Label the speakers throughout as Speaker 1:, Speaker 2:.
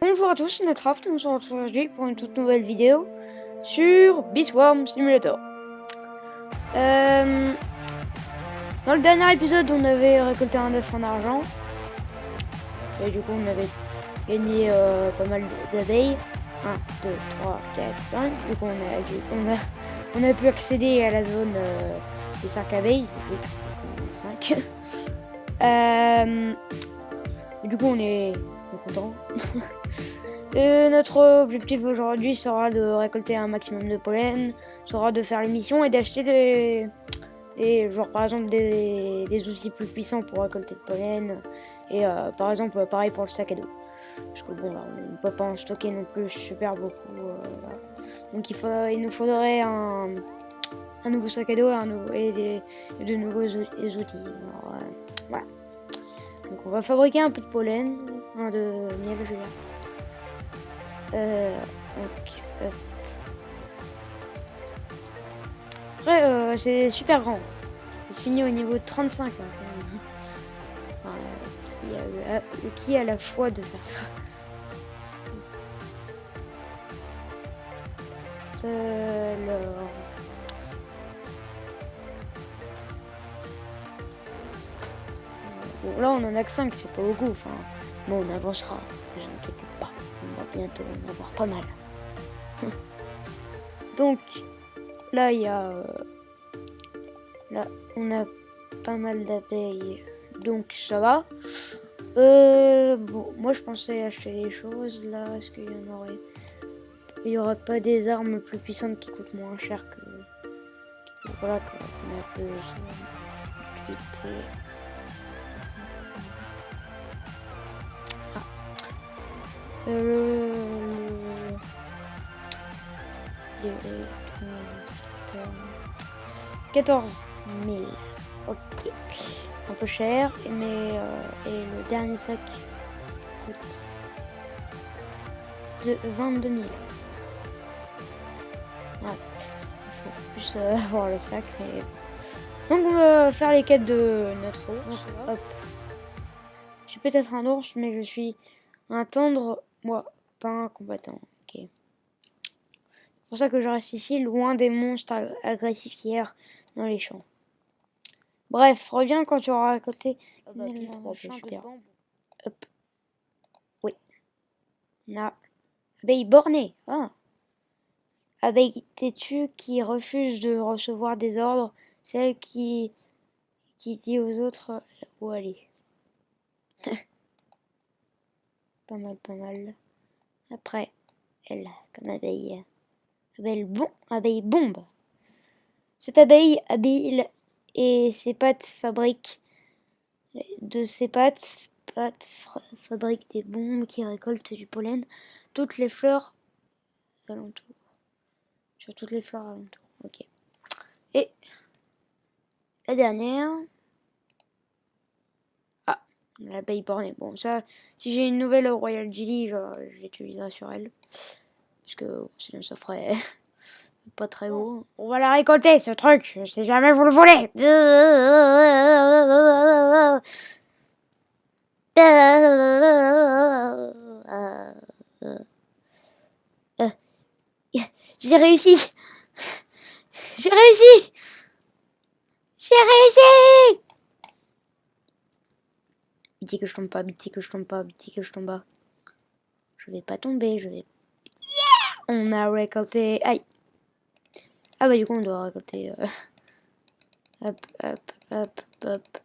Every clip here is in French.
Speaker 1: Bonjour à tous, c'est Notcraft, on se retrouve aujourd'hui pour une toute nouvelle vidéo sur Bitworm Simulator. Dans le dernier épisode, on avait récolté un œuf en argent. Et du coup, on avait gagné pas mal d'abeilles. 1, 2, 3, 4, 5. Du coup, on a pu accéder à la zone des 5 abeilles. Oui, 5. Du coup, on est content. Notre objectif aujourd'hui sera de récolter un maximum de pollen, sera de faire les missions et d'acheter genre par exemple des outils plus puissants pour récolter le pollen. Et par exemple, pareil pour le sac à dos. Parce que bon, là, on ne peut pas en stocker non plus super beaucoup. Voilà. Donc il nous faudrait un nouveau sac à dos et de nouveaux outils. Alors, voilà. Donc on va fabriquer un peu de pollen, de miel, je veux dire. Après, c'est super grand. Ça se finit au niveau de 35. Là, qui a la foi de faire ça? Alors... Bon, là, on en a que 5, c'est pas beaucoup. Enfin, bon, on avancera. Ne vous inquiétez pas. On va bientôt en avoir pas mal. Donc, là, il y a... là, on a pas mal d'abeilles. Donc, ça va. Bon, moi, je pensais acheter des choses. Là, est-ce qu'il y en aurait... Il n'y aurait pas des armes plus puissantes qui coûtent moins cher que... Voilà, qu'on a plus d'utilité. Ah. 14 000. Ok. Un peu cher, mais et le dernier sac coûte 22 000. Ouais. Il faut plus avoir le sac, mais... Donc on va faire les quêtes de notre ours. Hop. Je suis peut-être un ours, mais je suis un tendre, moi, pas un combattant. Ok. C'est pour ça que je reste ici, loin des monstres agressifs qui errent dans les champs. Bref, reviens quand tu auras récolté. Super. Hop. Oui. Là. Abeille bornée. Ah. Abeille têtue qui refuse de recevoir des ordres. Celle qui dit aux autres où aller. Pas mal, pas mal. Après, elle, comme abeille. Abeille bombe. Cette abeille habile et ses pattes fabriquent fabriquent des bombes qui récoltent du pollen. Toutes les fleurs alentours. Sur toutes les fleurs alentours. Ok. Et la dernière. Ah, l'abeille bornée. Bon, ça, si j'ai une nouvelle Royal Jelly, je l'utiliserai sur elle. Parce que sinon ça ferait pas très haut. On va la récolter, ce truc. Si jamais vous le voulez. J'ai réussi. J'ai réussi. J'ai réussi. Dis que je tombe pas, dis que je tombe pas, dis que je tombe pas. Je vais pas tomber, je vais... Yeah! On a récolté... Aïe. Ah bah du coup on doit récolter... Hop, hop, hop, hop.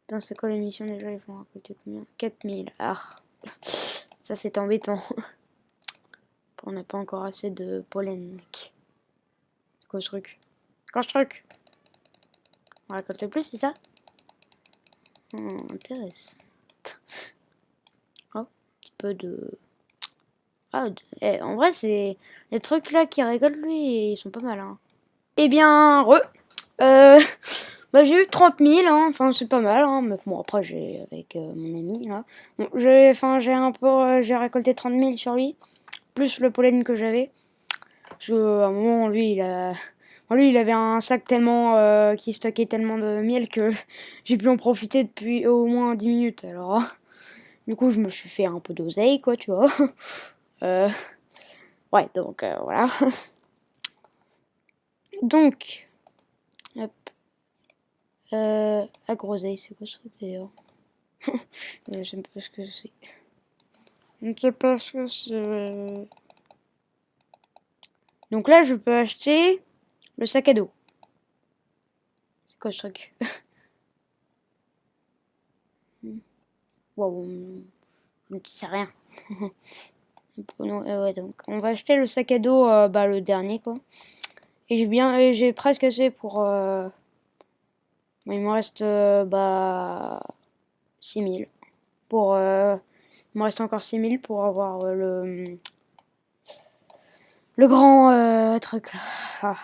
Speaker 1: Dans c'est quoi l'émission déjà? Ils vont récolter combien? 4000. Ah. Ça c'est embêtant. On n'a pas encore assez de pollen, mec. C'est quoi ce truc? Quoi ce truc? On récolte plus, c'est ça? Intéressant. Oh, un petit peu de... Ah, en vrai, c'est... Les trucs là qui récoltent, lui, ils sont pas mal, hein. Eh bien, bah, j'ai eu 30 000, hein. Enfin, c'est pas mal, hein. Mais bon, après, j'ai... Avec mon ami, là. Bon, j'ai récolté 30 000 sur lui. Plus le pollen que j'avais. Parce qu'à un moment, lui, il avait un sac tellement... qui stockait tellement de miel que j'ai pu en profiter depuis au moins 10 minutes, alors... Du coup, je me suis fait un peu d'oseille, quoi, tu vois. Ouais, donc voilà. Donc, hop. Agroseille, c'est quoi ce truc d'ailleurs? Je sais pas ce que c'est. Je ne sais pas ce que c'est. Donc là, je peux acheter le sac à dos. C'est quoi ce truc? Wow, je ne sais rien. Ouais, donc on va acheter le sac à dos, bah, le dernier quoi. Et j'ai presque assez pour. Il me reste bah 6000 pour. Il me reste encore 6000 pour avoir le grand truc là. Ah,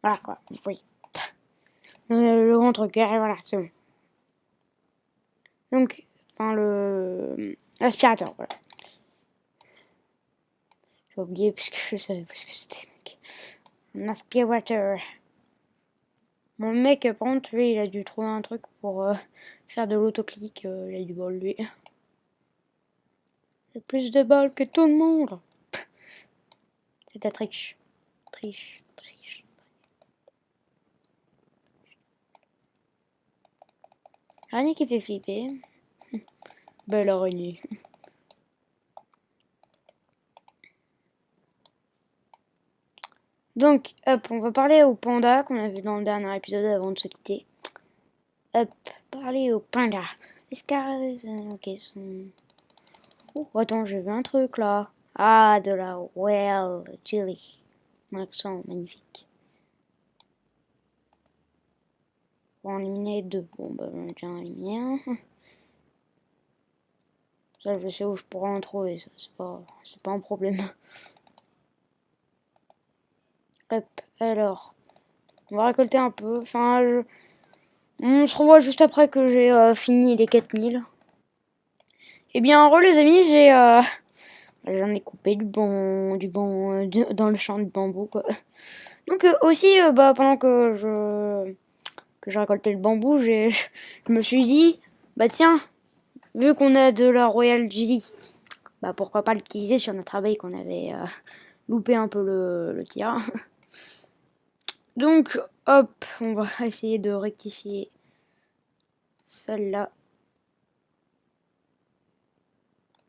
Speaker 1: voilà quoi. Oui. Le grand truc. Voilà, c'est bon. Donc, enfin l'aspirateur, voilà. J'ai oublié puisque je savais plus ce que c'était, mec. Un aspirateur. Mon mec, par contre, lui, il a dû trouver un truc pour faire de l'autoclic. Il a du bol, lui. Il a plus de bol que tout le monde. C'est ta triche. Triche, triche. Araignée qui fait flipper. Belle araignée. Donc, hop, on va parler au panda qu'on a vu dans le dernier épisode avant de se quitter. Hop, parler au panda. Ok, oh, attends, j'ai vu un truc là. Ah, de la well jelly. Un accent magnifique. Pour en éliminer deux. Bon, bah, j'en ai déjà éliminé un. Ça, je sais où je pourrais en trouver, ça, c'est pas un problème. Hop, alors. On va récolter un peu. Enfin, on se revoit juste après que j'ai fini les 4000. Eh bien, re les amis, j'en ai coupé dans le champ de bambou, quoi. Donc aussi, bah, pendant que je récoltais le bambou, je me suis dit, bah tiens, vu qu'on a de la Royal Jelly, bah pourquoi pas l'utiliser sur notre abeille qu'on avait loupé un peu le tir. Donc, hop, on va essayer de rectifier celle-là.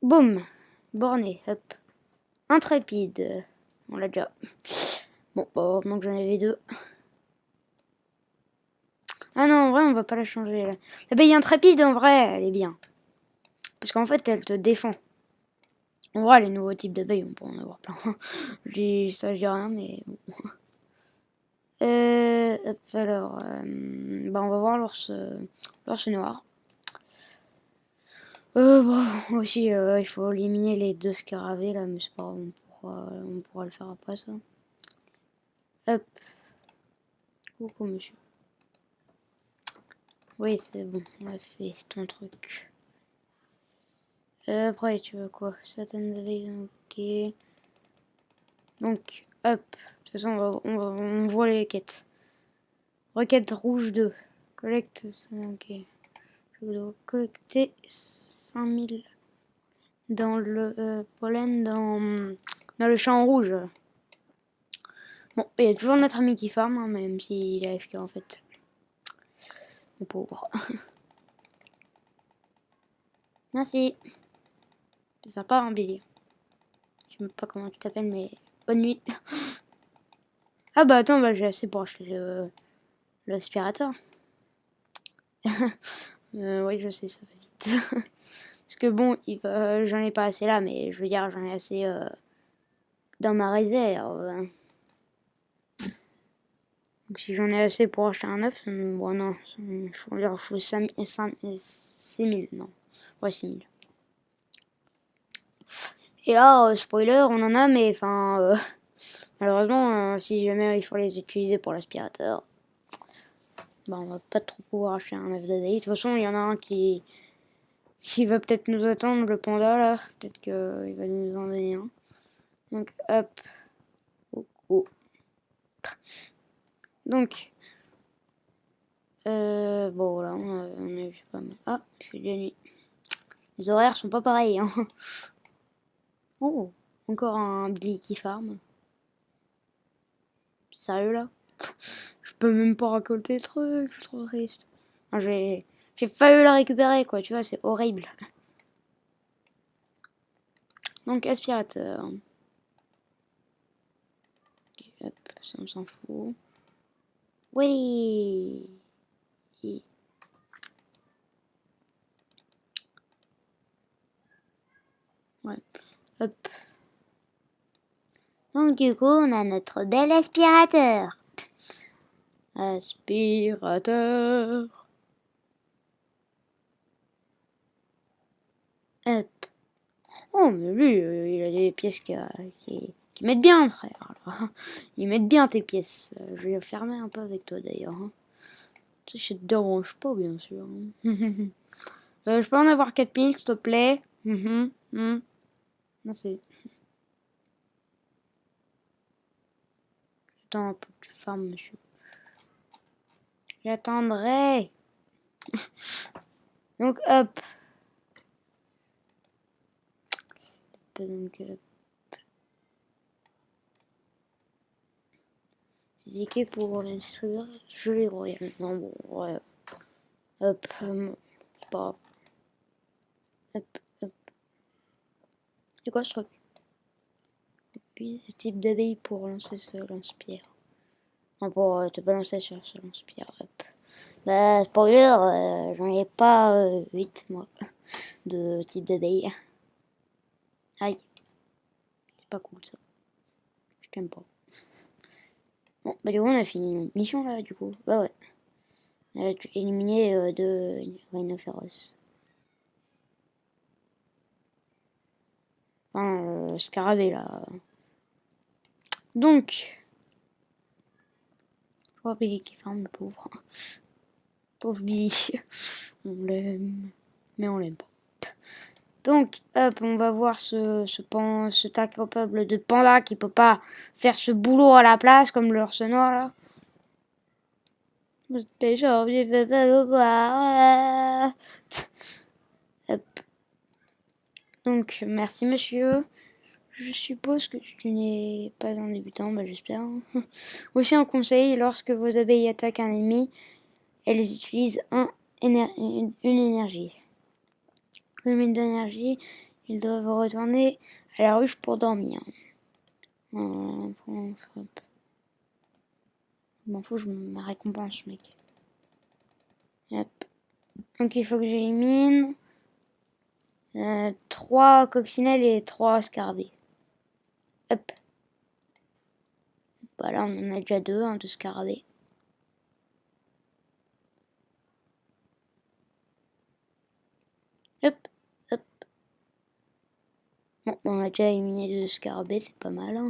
Speaker 1: Boum, borné, hop. Intrépide, on l'a déjà. Bon, bah, heureusement que j'en avais deux. Ah non, en vrai, on va pas la changer. L'abeille intrépide, en vrai, elle est bien. Parce qu'en fait, elle te défend. On voit les nouveaux types d'abeilles, on peut en avoir plein. Ça, je dis rien, mais bon. Hop, alors, bah, on va voir l'ours noir. Bon, aussi, il faut éliminer les deux scarabées là, mais c'est pas grave, on pourra le faire après ça. Hop. Coucou, monsieur. Oui, c'est bon, on a fait ton truc. Après, tu veux quoi? Certaines abeilles, ok. Donc, hop. De toute façon, on voit les quêtes. Requête rouge 2. Collecte, ok. Je dois collecter 5000 dans le pollen dans le champ rouge. Bon, il y a toujours notre ami qui farm, hein, même s'il est AFK en fait. Le pauvre. Merci. C'est sympa, hein, Billy. Je sais même pas comment tu t'appelles, mais bonne nuit. Ah bah attends, bah, j'ai assez pour acheter l'aspirateur. Oui, je sais, ça va vite. Parce que bon, j'en ai pas assez là, mais je veux dire, j'en ai assez dans ma réserve. Donc si j'en ai assez pour acheter un œuf, bon non, il faut 6000, non. Ouais, 6000. Et là, spoiler, on en a, mais enfin, malheureusement, si jamais il faut les utiliser pour l'aspirateur, bah, on va pas trop pouvoir acheter un œuf d'abeille. De toute façon, il y en a un qui va peut-être nous attendre, le panda là. Peut-être qu'il va nous en donner un. Donc, hop. Oh, oh. Donc, Bon, là, on a vu pas mal. Ah, il fait de la nuit. Les horaires sont pas pareils, hein. Oh, encore un Billy qui farm. Sérieux, là? Je peux même pas récolter le truc, je suis trop triste. Enfin, j'ai failli le récupérer, quoi, tu vois, c'est horrible. Donc, aspirateur. Ok, hop, ça on s'en fout. Oui. Ouais, hop. Donc, du coup, on a notre bel aspirateur. Aspirateur. Hop. Oh, mais lui, il a des pièces qui mettent bien, frère. Alors, ils mettent bien tes pièces. Je vais le fermer un peu avec toi, d'ailleurs. Hein. Ça te dérange pas, bien sûr. Hein. Je peux en avoir 4000, s'il te plaît. Merci. Attends un peu que tu farmes, monsieur. J'attendrai. Donc, hop. Donc, c'est équipé pour le distributeur. Je les royal. Non, bon, ouais. Hop. C'est pas grave. Hop, hop. C'est quoi ce truc? Puis, type d'abeille pour lancer ce lance-pierre. Enfin, pour te balancer sur ce lance-pierre. Hop. Bah, spoiler, j'en ai pas 8, moi, de type d'abeille. Aïe. C'est pas cool, ça. Je t'aime pas. Bon, bah du coup, on a fini notre mission, là, du coup. Bah ouais. On a éliminé 2 rhinocéros. Enfin, scarabée, là. Donc... Je vois Billy qui farme, le pauvre. Pauvre Billy. On l'aime. Mais on l'aime pas. Donc, hop, on va voir ce tas capable de panda qui peut pas faire ce boulot à la place, comme l'ours noir, là. Pêcheur, je veux pas vous voir. Hop. Donc, merci monsieur. Je suppose que tu n'es pas un débutant, bah j'espère. Aussi un conseil, lorsque vos abeilles attaquent un ennemi, elles utilisent une énergie. Une minute d'énergie, ils doivent retourner à la ruche pour dormir. Je m'en fous, je ma récompense, mec. Hop. Donc il faut que j'élimine 3 coccinelles et 3 scarabées. Hop. Voilà, on en a déjà 2, de scarabées. Hop, hop. Bon, on a déjà éliminé 2 scarabées, c'est pas mal. Hein.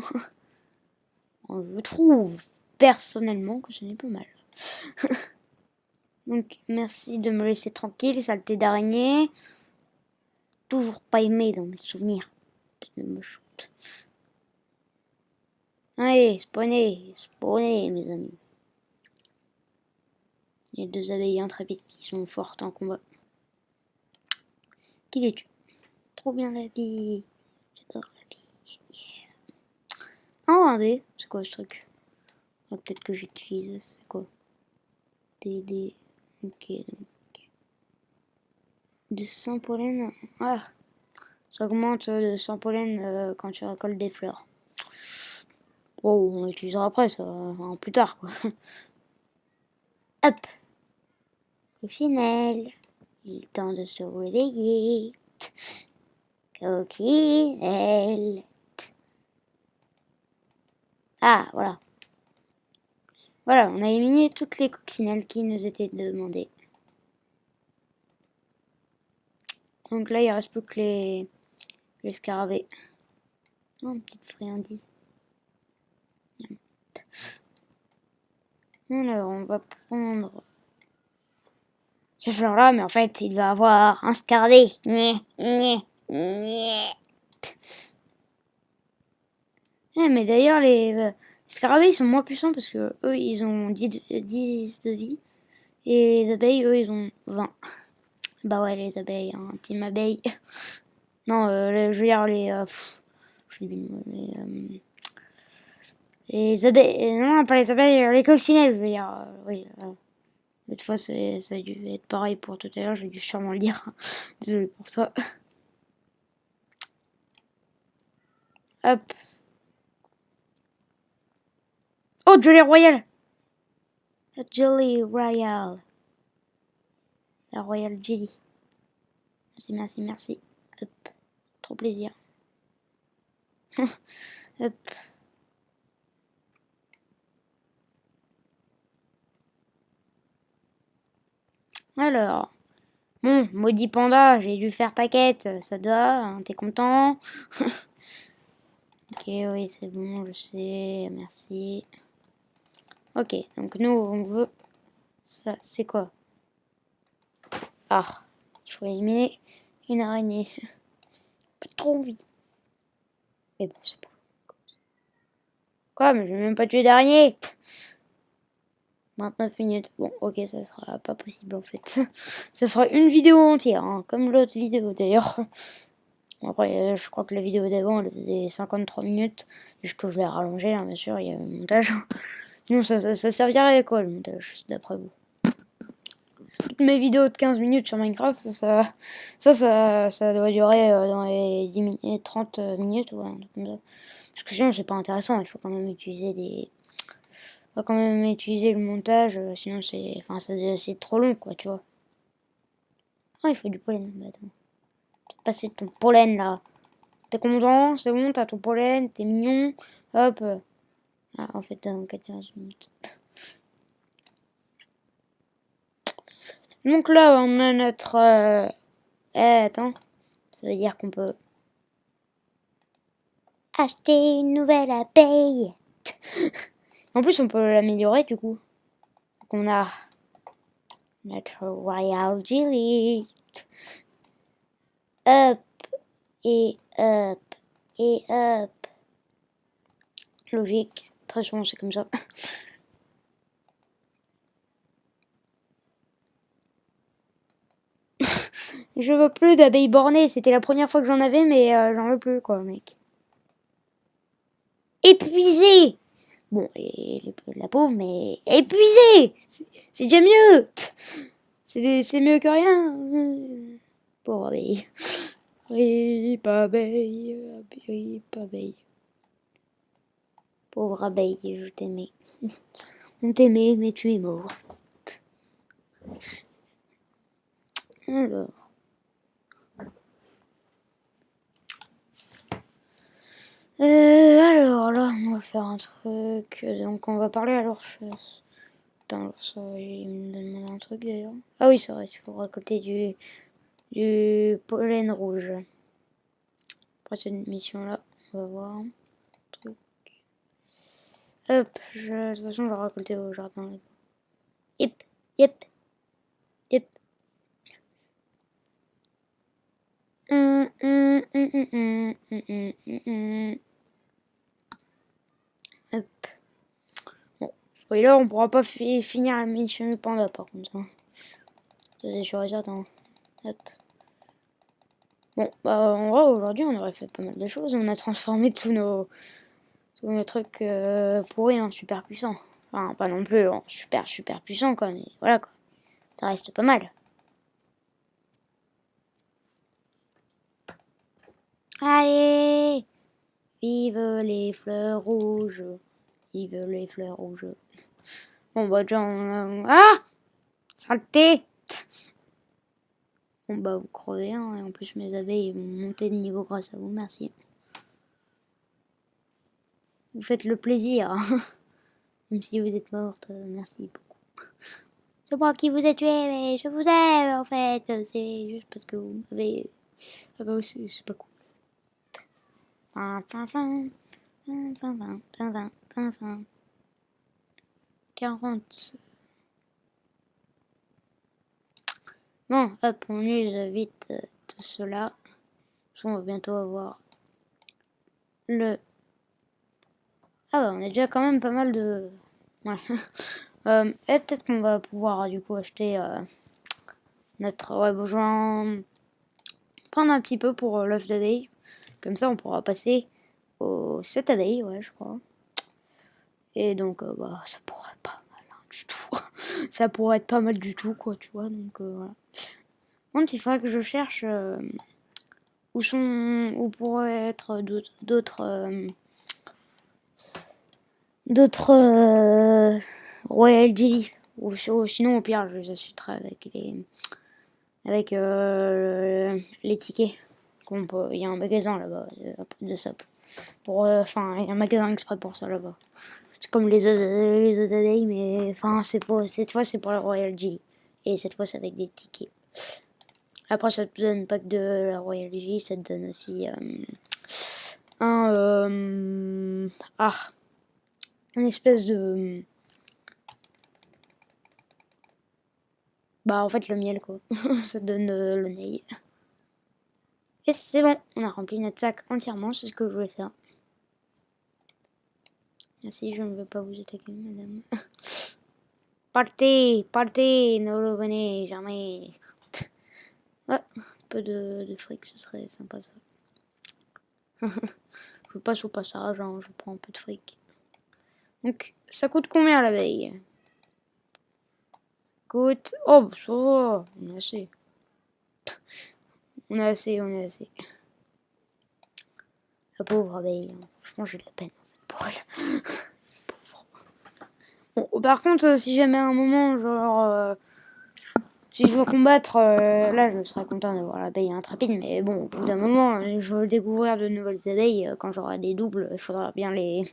Speaker 1: Je trouve personnellement que ce n'est pas mal. Donc, merci de me laisser tranquille, saleté d'araignée. Toujours pas aimé dans mes souvenirs. Je me shoot. Allez, spawnez, mes amis. Il y a 2 abeilles intrépides qui sont fortes en combat. Qui les tue? Trop bien la vie. J'adore la vie. Yeah. Oh, regardez, c'est quoi ce truc? Ah, peut-être que j'utilise. C'est quoi? Des... Ok, donc... De 100 pollen. Ah, ça augmente de 100 pollen quand tu récoltes des fleurs. Oh, on l'utilisera après, ça, enfin, plus tard, quoi. Hop. Coccinelle. Il est temps de se réveiller. Coccinelle. Ah, voilà. Voilà, on a éliminé toutes les coccinelles qui nous étaient demandées. Donc là, il reste plus que les scarabées. Oh, une petite friandise. Alors, on va prendre ce fleur-là, mais en fait, il va avoir un scarabée. Mais d'ailleurs, les scarabées, ils sont moins puissants parce que eux, ils ont 10 de vie. Et les abeilles, eux, ils ont 20. Bah ouais, les abeilles, hein, team abeille. Non, je veux dire les abeilles, non, pas les abeilles, les coccinelles, je veux dire, oui. L'autre fois, ça a dû être pareil pour tout à l'heure, j'ai dû sûrement le dire. Désolé pour ça. Hop. Oh, Jelly Royale. La Jelly Royale. La Royal Jelly. Merci, merci, merci. Hop. Trop plaisir. Hop. Alors. Bon, maudit panda, j'ai dû faire ta quête. Ça doit, hein, t'es content? Ok, oui, c'est bon, je sais. Merci. Ok, donc nous, on veut... Ça, c'est quoi? Ah, il faut éliminer une araignée. Pas trop envie. Mais bon, c'est pas... Quoi? Mais j'ai même pas tué d'araignée. 29 minutes. Bon, ok, ça sera pas possible en fait. Ça sera une vidéo entière, hein, comme l'autre vidéo d'ailleurs. Bon, après, je crois que la vidéo d'avant, elle faisait 53 minutes. Jusque je l'ai rallongée, hein, bien sûr, il y a le montage. Sinon, ça servirait à quoi le montage, d'après vous? Toutes mes vidéos de 15 minutes sur Minecraft, ça doit durer dans les 10 minutes, 30 minutes, ouais, un truc comme ça. Parce que sinon, c'est pas intéressant, il faut quand même utiliser faut quand même utiliser le montage, sinon c'est trop long, quoi, tu vois. Ah, il faut du pollen, bah attends. T'as passé ton pollen, là. T'es content, c'est bon, t'as ton pollen, t'es mignon, hop. Ah, en fait, dans 14 minutes. Donc là, on a notre... attends. Ça veut dire qu'on peut acheter une nouvelle abeille. En plus, on peut l'améliorer, du coup. Donc on a notre Royal Jelly. Hop, et hop, et hop. Logique. Très souvent, c'est comme ça. Je veux plus d'abeilles bornées. C'était la première fois que j'en avais, mais j'en veux plus, quoi, mec. Épuisé. Bon, la pauvre, mais épuisé. C'est déjà mieux. C'est mieux que rien. Pauvre abeille. Rip abeille, rip abeille. Pauvre abeille, je t'aimais. On t'aimait, mais tu es mort. Alors. Alors là, on va faire un truc. Donc on va parler à l'ours. Attends, l'ours, il me demande un truc d'ailleurs. Ah oui, c'est vrai, il faut récolter du pollen rouge. Après cette mission là, on va voir. Truc. Hop, de toute façon, je vais récolter au jardin. Yep, yep, yep. Hop. Bon, spoiler, on pourra pas finir la mission du panda par contre. Hein. Ça c'est sûr et certain. Hop. Bon, bah en vrai aujourd'hui on aurait fait pas mal de choses. On a transformé tous nos trucs pourris en super puissants. Enfin, pas non plus en super puissants quoi, mais voilà quoi. Ça reste pas mal. Allez! Vive les fleurs rouges! Vive les fleurs rouges! Bon bah déjà ah! Saleté! Bon bah vous crevez hein, et en plus mes abeilles vont monter de niveau grâce à vous, merci. Vous faites le plaisir. Même si vous êtes morte, merci beaucoup. C'est moi qui vous ai tué, mais je vous aime en fait. C'est juste parce que vous m'avez... C'est pas cool. 40. Bon, hop, on use vite tout cela. On va bientôt avoir le... Ah bah on a déjà quand même pas mal de... Ouais. Et peut-être qu'on va pouvoir du coup acheter notre... Ouais, bon, je vais en prendre un petit peu pour l'œuf d'abeille. Comme ça, on pourra passer aux 7 abeilles, ouais, je crois. Et donc, bah, ça pourrait être pas mal hein, du tout. Ça pourrait être pas mal du tout, quoi, tu vois. Donc, voilà. Donc, il faudrait que je cherche où pourraient être d'autres Royal Jelly. Ou sinon, au pire, je les achèterai avec les tickets. Il y a un magasin là-bas de ça. Enfin, il y a un magasin exprès pour ça là-bas. C'est comme les œufs d'abeille, mais enfin, cette fois, c'est pour la Royal Jelly. Et cette fois, c'est avec des tickets. Après, ça te donne pas que de la Royal Jelly, ça te donne aussi une espèce de... Bah, en fait, le miel, quoi. Ça te donne le nez. Et c'est bon, on a rempli notre sac entièrement, c'est ce que je voulais faire. Merci, je ne veux pas vous attaquer, madame. Partez, partez, ne revenez jamais. Ouais, un peu de fric, ce serait sympa ça. Je passe au passage, hein, je prends un peu de fric. Donc, ça coûte combien l'abeille? Coûte... Oh, ça va, on a assez. On a assez, on a assez. La pauvre abeille, hein. Franchement, j'ai de la peine pour elle. Pauvre. Bon, par contre, si jamais à un moment, genre... si je veux combattre, là je serais content d'avoir l'abeille intrépide, mais bon, au bout d'un moment, je veux découvrir de nouvelles abeilles. Quand j'aurai des doubles, il faudra bien les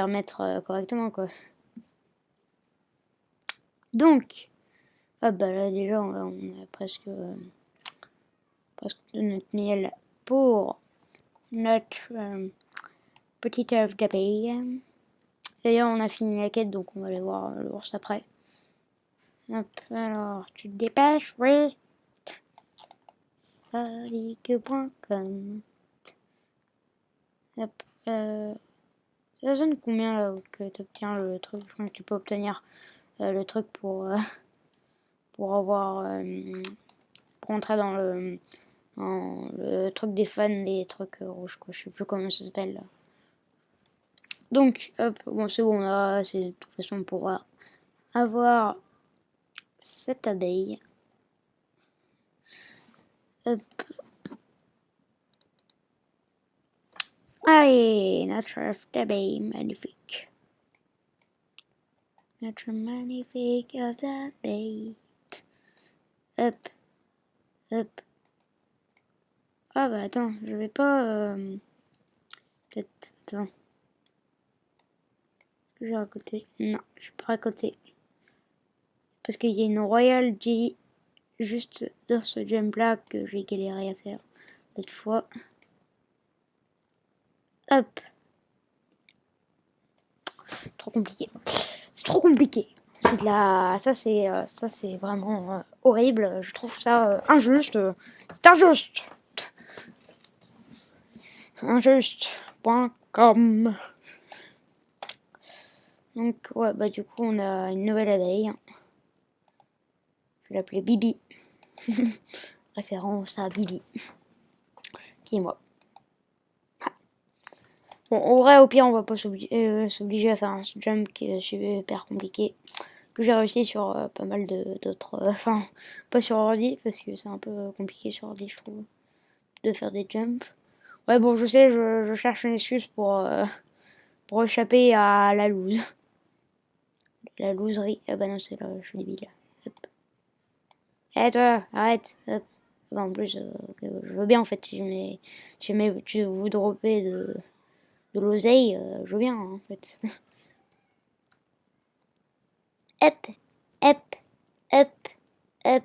Speaker 1: remettre correctement, quoi. Donc, ah bah là déjà, on a presque de notre miel pour notre petite œuf d'abeille. D'ailleurs, on a fini la quête, donc on va aller voir l'ours après. Hop, alors, tu te dépêches, oui. Salique.com. Hop, ça donne combien là que tu obtiens le truc? Je crois que tu peux obtenir le truc pour avoir pour entrer dans le truc des fans, les trucs rouges, quoi. Je sais plus comment ça s'appelle là. Donc, hop, bon, c'est bon, là, c'est de toute façon on pourra avoir cette abeille. Hop. Allez, notre œuf d'abeille, magnifique. Notre magnifique œuf d'abeille. Hop, hop. Ah bah attends, je vais pas... Peut-être... Attends. Je vais récolter. Non, je peux pas récolter. Parce qu'il y a une Royal Jelly juste dans ce jump là que j'ai galéré à faire l'autre fois. Hop. Trop compliqué. C'est trop compliqué. C'est de la... Ça c'est vraiment horrible. Je trouve ça injuste. C'est injuste. Injuste.com. Donc ouais, bah du coup on a une nouvelle abeille. Je vais l'appeler Bibi. Référence à Bibi. Qui est moi. Bon, en vrai, au pire, on va pas s'obliger à faire un jump qui est super compliqué. Que j'ai réussi sur pas mal d'autres... Enfin, pas sur ordi, parce que c'est un peu compliqué sur ordi, je trouve, de faire des jumps. Ouais, bon, je sais, je cherche une excuse pour échapper à la loose. La loserie. Ah bah non, c'est là, je suis débile. Hop. Eh toi, arrête. Hop. Bah, en plus, je veux bien, en fait, si jamais tu vous dropper de l'oseille, je veux bien, hein, en fait. Hop, hop, hop, hop.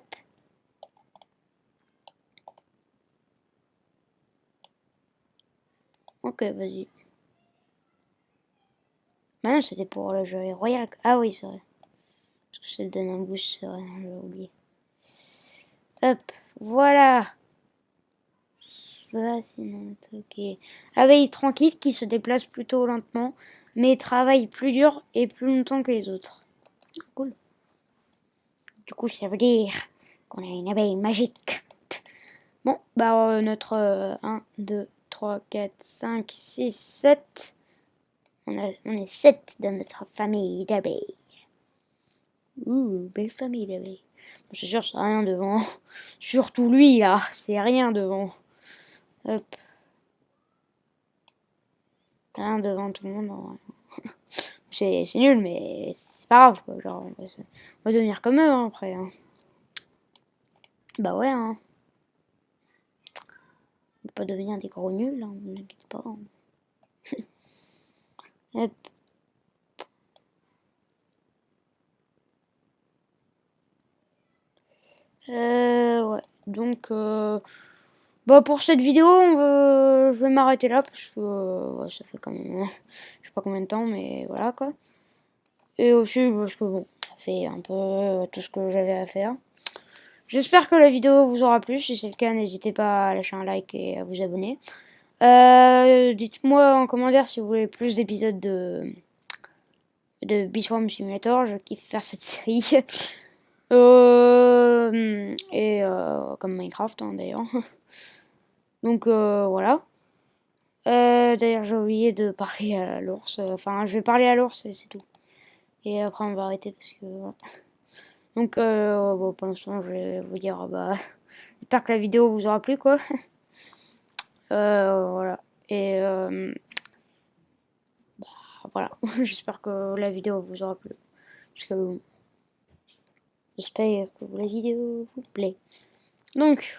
Speaker 1: Ok, vas-y. Bah non, c'était pour le jeu royal. Ah oui, c'est vrai. Parce que ça te donne un boost, c'est vrai, j'ai oublié. Hop, voilà. Fascinante, ok. Abeille tranquille qui se déplace plutôt lentement, mais travaille plus dur et plus longtemps que les autres. Cool. Du coup, ça veut dire qu'on a une abeille magique. Bon, bah notre 1, 2, 3, 4, 5, 6, 7. On est 7 dans notre famille d'abeilles. Belle famille d'abeilles. Bon, c'est sûr, c'est rien devant. Surtout lui, là. C'est rien devant. Hop. Rien devant tout le monde. Non. C'est nul, mais c'est pas grave, quoi. Genre, on va devenir comme eux, hein, après. Hein. Bah ouais, hein. On va pas devenir des gros nuls, hein, ne vous inquiétez pas. Hein. Hop. Ouais. Donc, bah pour cette vidéo, je vais m'arrêter là parce que ouais, ça fait quand même, je sais pas combien de temps, mais voilà quoi. Et aussi parce que bon, ça fait un peu tout ce que j'avais à faire. J'espère que la vidéo vous aura plu. Si c'est le cas, n'hésitez pas à lâcher un like et à vous abonner. Dites-moi en commentaire si vous voulez plus d'épisodes de Beachworm Simulator. Je kiffe faire cette série. Et comme Minecraft hein, d'ailleurs. Donc voilà. D'ailleurs j'ai oublié de parler à l'ours. Enfin je vais parler à l'ours et c'est tout. Et après on va arrêter parce que voilà. Donc bon, pour l'instant je vais vous dire bah j'espère que la vidéo vous aura plu quoi. Voilà. Et bah voilà. J'espère que la vidéo vous aura plu. Parce que j'espère que la vidéo vous plaît. Donc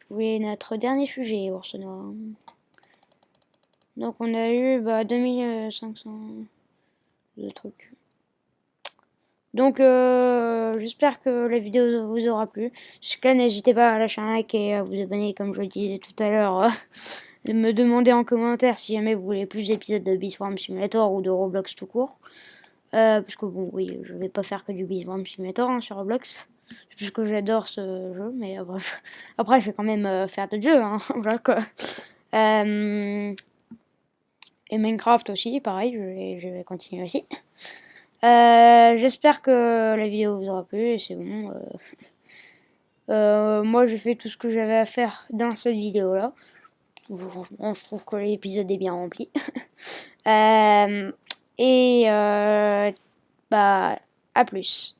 Speaker 1: oui, notre dernier sujet, ours noir. Donc on a eu 2500 de trucs. Donc j'espère que la vidéo vous aura plu. Jusqu'à n'hésitez pas à lâcher un like et à vous abonner comme je le disais tout à l'heure. De me demander en commentaire si jamais vous voulez plus d'épisodes de Beachworm Simulator ou de Roblox tout court. Parce que bon oui, je vais pas faire que du Beachworm Simulator hein, sur Roblox. Parce que j'adore ce jeu, mais après je vais quand même faire d'autres jeux. Hein, voilà quoi. Et Minecraft aussi, pareil, je vais continuer aussi. J'espère que la vidéo vous aura plu et c'est bon. Moi j'ai fait tout ce que j'avais à faire dans cette vidéo là. Je trouve que l'épisode est bien rempli. Et bah à plus.